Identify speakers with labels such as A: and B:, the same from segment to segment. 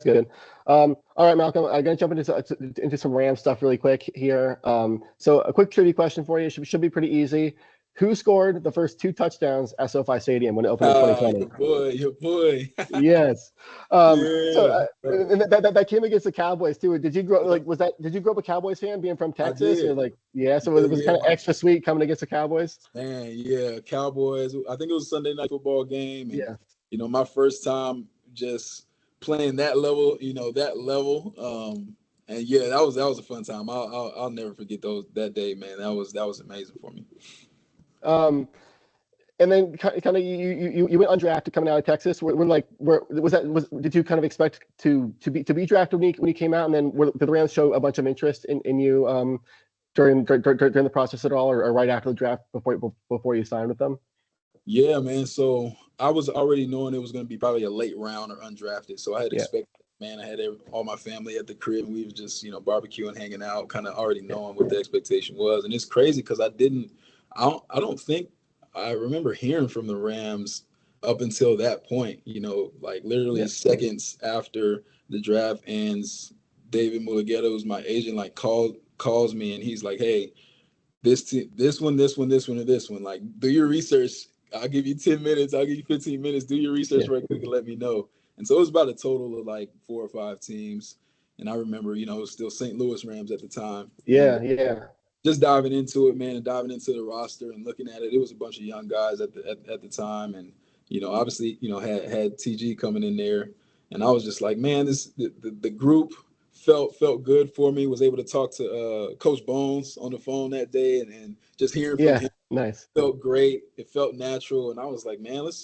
A: good. All right, Malcolm, I'm gonna jump into some Ram stuff really quick here. So a quick trivia question for you should be pretty easy. Who scored the first two touchdowns at SoFi Stadium when it opened in 2020?
B: Your boy.
A: Yes. So
B: Yeah,
A: and that came against the Cowboys too. Did you grow like was that? Did you grow up a Cowboys fan, being from
B: I
A: Texas, or
B: did.
A: like yeah? So
B: Yeah,
A: it was
B: yeah,
A: kind of extra sweet coming against the Cowboys.
B: man, yeah. Cowboys. I think it was a Sunday night football game, and
A: Yeah.
B: my first time just playing that level, that level. And yeah, that was a fun time. I'll never forget that day, man. That was amazing for me.
A: Um, and then kind of you went undrafted coming out of Texas. Was did you kind of expect to be drafted when you came out, and then did the Rams show a bunch of interest in you during the process at all, or right after the draft before you signed with them?
B: Yeah, man. So I was already knowing it was going to be probably a late round or undrafted. So I had
A: Yeah,
B: expected, man, I had all my family at the crib and we were just, barbecuing, hanging out, kind of already
A: yeah,
B: knowing what the expectation was. And it's crazy because I don't think I remember hearing from the Rams up until that point, like literally
A: yeah,
B: seconds after the draft ends. David Mulugeta, who's my agent, like calls me and he's like, "Hey, this one, and this one. Like, do your research. I'll give you 10 minutes. I'll give you 15 minutes. Do your research
A: yeah,
B: right quick and let me know." And so it was about a total of like 4 or 5 teams. And I remember, it was still St. Louis Rams at the time. And
A: yeah, yeah,
B: just diving into it, man, and diving into the roster and looking at it. It was a bunch of young guys at the time. And, obviously, had TG coming in there. And I was just like, man, the group felt good for me. Was able to talk to Coach Bones on the phone that day and just hearing from
A: yeah.
B: him
A: Nice.
B: felt great. It felt natural, and I was like, man, let's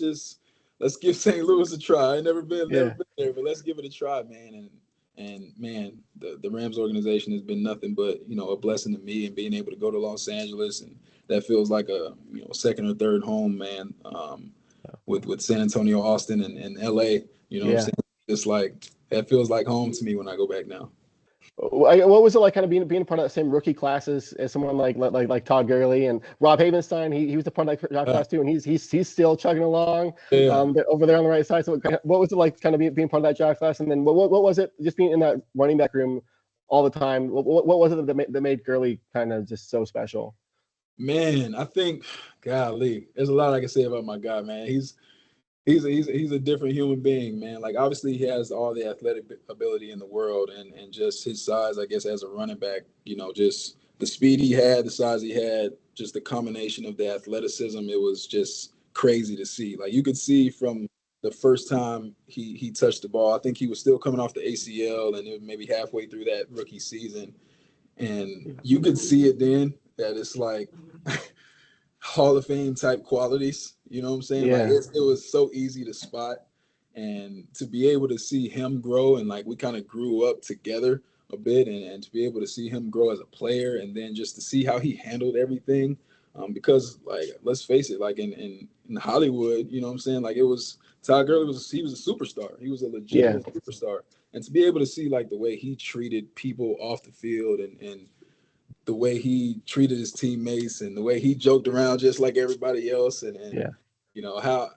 B: give St. Louis a try. I never
A: Yeah.
B: been there, but let's give it a try, man. And man, the Rams organization has been nothing but a blessing to me, and being able to go to Los Angeles, and that feels like a second or third home, man. With San Antonio, Austin, and LA, you know what I'm
A: Yeah.
B: saying? It's like that feels like home to me when I go back now.
A: What was it like, kind of being a part of that same rookie class as someone like Todd Gurley and Rob Havenstein? He was a part of that draft
B: Uh,
A: class too, and he's still chugging along
B: yeah.
A: over there on the right side. So what was it like, kind of being part of that draft class? And then what was it just being in that running back room all the time? What was it that made Gurley kind of just so special?
B: Man, I think, golly, there's a lot I can say about my guy, man. He's a different human being, man. Like, obviously he has all the athletic ability in the world, and just his size, I guess, as a running back, just the speed he had, the size he had, just the combination of the athleticism, it was just crazy to see. Like, you could see from the first time he touched the ball, I think he was still coming off the ACL, and it was maybe halfway through that rookie season, and
A: Yeah.
B: you could see it then that it's like Hall of Fame type qualities. You know what I'm saying? Like,
A: Yeah.
B: it was so easy to spot, and to be able to see him grow, and like we kind of grew up together a bit, and to be able to see him grow as a player, and then just to see how he handled everything. Because, like, let's face it, like in Hollywood, you know what I'm saying? Like, it was Todd Gurley was a superstar. He was a
A: Yeah.
B: legitimate superstar, and to be able to see like the way he treated people off the field, and the way he treated his teammates, and the way he joked around just like everybody else, and
A: Yeah.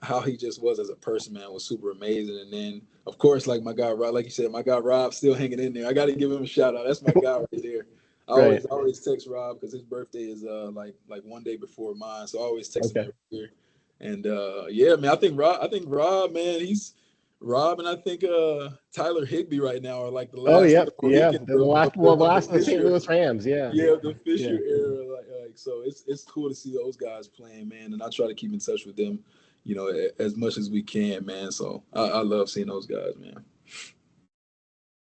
B: how he just was as a person, man, was super amazing. And then, of course, like my guy Rob, like you said, my guy Rob still hanging in there. I got to give him a shout out. That's my guy right there. I
A: Right.
B: always text Rob because his birthday is like one day before mine, so I always text him
A: Okay.
B: every year. And yeah, man, I think Rob, man, he's Rob, and I think Tyler Higbee right now are like the
A: Oh,
B: last of
A: yep.
B: the
A: Yeah.
B: Mohicans
A: The
B: of the
A: last of the St.
B: Fisher.
A: Louis Rams. Yeah.
B: Yeah, the Fisher
A: Yeah.
B: era, like so, it's cool to see those guys playing, man, and I try to keep in touch with them, as much as we can, man. So I love seeing those guys, man.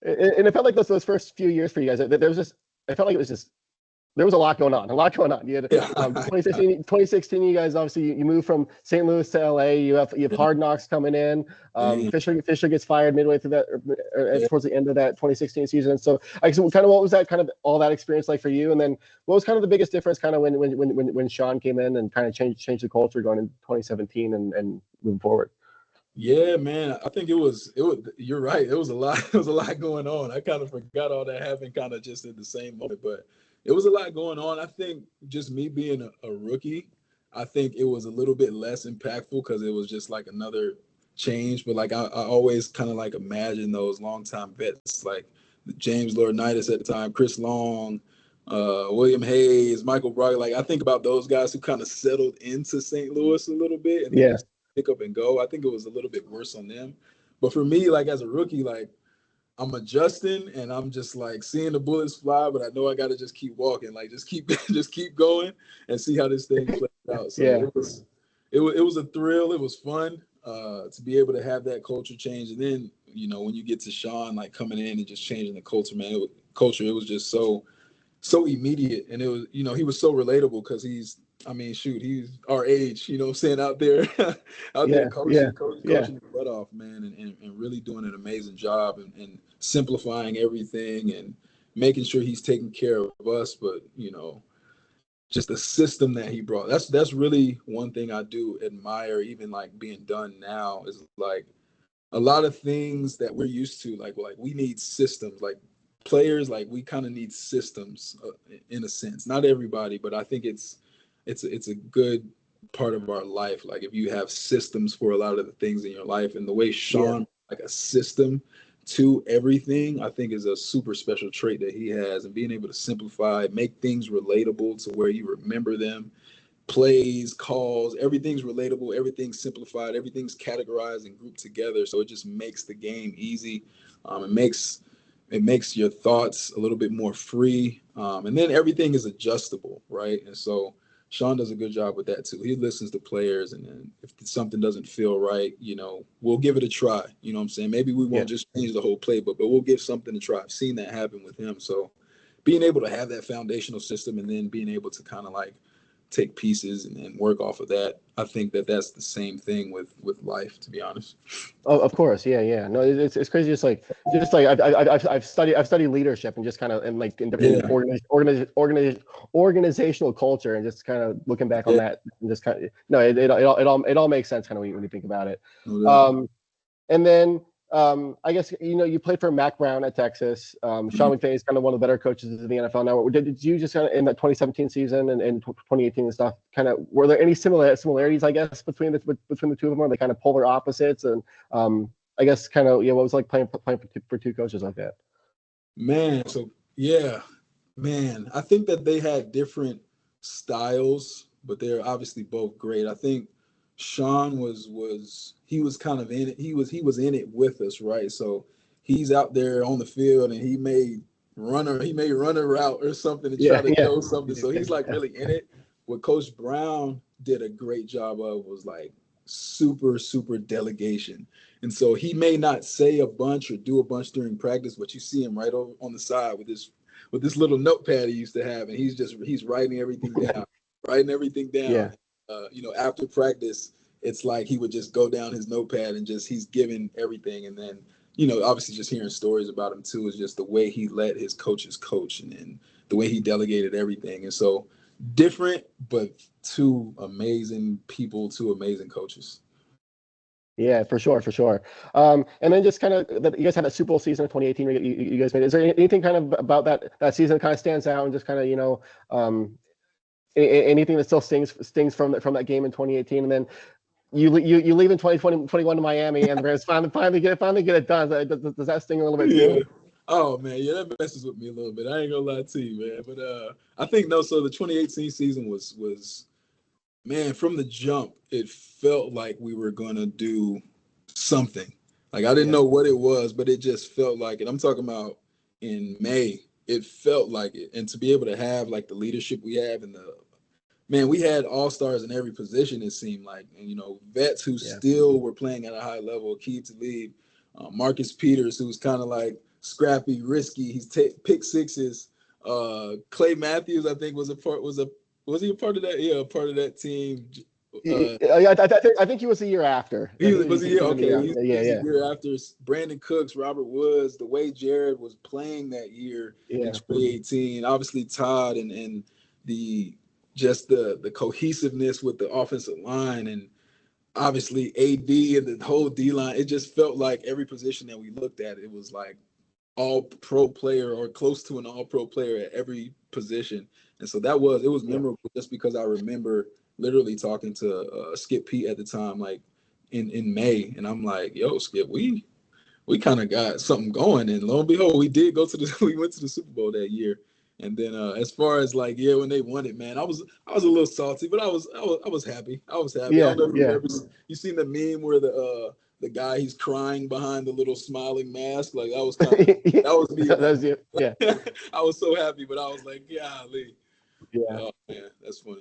A: And it felt like those first few years for you guys. There was just, I felt like it was just, there was a lot going on. A lot going on. You had
B: Yeah,
A: 2016, you guys obviously you moved from St. Louis to LA. You have Hard Knocks coming in.
B: man,
A: Fisher gets fired midway through that, or
B: yeah.
A: towards the end of that 2016 season. So, I guess, kind of what was that kind of all that experience like for you? And then what was kind of the biggest difference kind of when Sean came in and kind of changed the culture going in 2017 and moving forward?
B: Yeah, man. I think it was. You're right. It was a lot. It was a lot going on. I kind of forgot all that happened, kind of just at the same moment. But it was a lot going on. I think just me being a rookie, I think it was a little bit less impactful because it was just like another. change, but like I always kind of like imagine those longtime vets like James Laurinaitis at the time, Chris Long, William Hayes, Michael Brogdon. Like I think about those guys who kind of settled into St. Louis a little bit and then
A: Yeah.
B: just pick up and go. I think it was a little bit worse on them. But for me, like as a rookie, like I'm adjusting and I'm just like seeing the bullets fly, but I know I got to just keep walking, like just keep just keep going and see how this thing plays out. So
A: Yeah.
B: it was a thrill. It was fun to be able to have that culture change. And then, when you get to Sean, like coming in and just changing the culture, man, it was just so immediate. And it was, he was so relatable because he's our age, what I'm saying, out there,
A: Yeah. Yeah. Yeah.
B: coaching his butt off, man, and really doing an amazing job and simplifying everything and making sure he's taking care of us. But, just the system that he brought. That's really one thing I do admire, even like being done now, is like a lot of things that we're used to, like we need systems, like players, like we kind of need systems in a sense. Not everybody, but I think it's a good part of our life. Like if you have systems for a lot of the things in your life, and the way
A: Yeah.
B: Sean, like a system to everything, I think is a super special trait that he has, and being able to simplify, make things relatable to where you remember them, plays, calls, everything's relatable, everything's simplified, everything's categorized and grouped together. So it just makes the game easy. It makes your thoughts a little bit more free. And then everything is adjustable, right? And so Sean does a good job with that too. He listens to players, and then if something doesn't feel right, we'll give it a try. You know what I'm saying? Maybe we won't just change the whole playbook, but we'll give something to try. I've seen that happen with him. So being able to have that foundational system and then being able to kind of like take pieces and work off of that. I think that's the same thing with life, to be honest.
A: Oh, of course, yeah. No, it's crazy. Just like I've studied leadership and just kind of in different organizational culture, and just kind of looking back on that and just kind of it all makes sense kind of when you think about it. And then I guess you played for Mac Brown at Texas. Sean McVay is kind of one of the better coaches in the NFL now. Did you just kind of in that 2017 season and 2018 and stuff? Kind of were there any similarities? I guess between the two of them, or they kind of polar opposites? And I guess kind of what was it like playing for two coaches like that?
B: Man, I think that they had different styles, but they're obviously both great. I think Sean was kind of in it. He was in it with us, right? So he's out there on the field, and he may run a route or something to try to show something. So he's like really in it. What Coach Brown did a great job of was like super, super delegation. And so he may not say a bunch or do a bunch during practice, but you see him right over on the side with this little notepad he used to have, and he's writing everything down,
A: Yeah.
B: After practice, it's like he would just go down his notepad and he's giving everything. And then, obviously just hearing stories about him too is just the way he let his coaches coach and the way he delegated everything. And so different, but two amazing people, two amazing coaches.
A: Yeah, for sure. And then just kind of you guys had a Super Bowl season of 2018. You guys made. Is there anything kind of about that season that kind of stands out and just kind of anything that still stings from that game in 2018? And then you leave in 2021 to Miami, and the Rams finally get it done. Does that sting a little bit too?
B: Oh man, that messes with me a little bit. I ain't gonna lie to you, man. But I think no. So the 2018 season was man, from the jump, it felt like we were gonna do something. Like I didn't know what it was, but it just felt like it. I'm talking about in May. It felt like it, and to be able to have like the leadership we have and we had all-stars in every position, it seemed like, and vets who still were playing at a high level. Key to lead, Marcus Peters, who's kind of like scrappy, risky. He's pick sixes. Clay Matthews, I think, was he a part of that? Yeah, a part of that team.
A: I think he was the year after.
B: Was he? Okay,
A: yeah.
B: The year after. Brandon Cooks, Robert Woods, the way Jared was playing that year in 2018. Obviously, Todd and the cohesiveness with the offensive line, and obviously AD and the whole D line. It just felt like every position that we looked at, it was like all pro player or close to an all pro player at every position. And so it was memorable just because I remember literally talking to Skip Pete at the time, like, in May, and I'm like, yo, Skip, we kind of got something going, and lo and behold, we did go to the we went to the Super Bowl that year. And then as far as like, yeah, when they won it, man, I was a little salty, but I was happy. I was happy. I
A: Yeah,
B: don't know if
A: yeah.
B: you seen the meme where the guy, he's crying behind the little smiling mask. Like that was kind of that was me.
A: That was you. Yeah.
B: I was so happy, but I was like, golly.
A: Yeah.
B: Oh man, that's funny.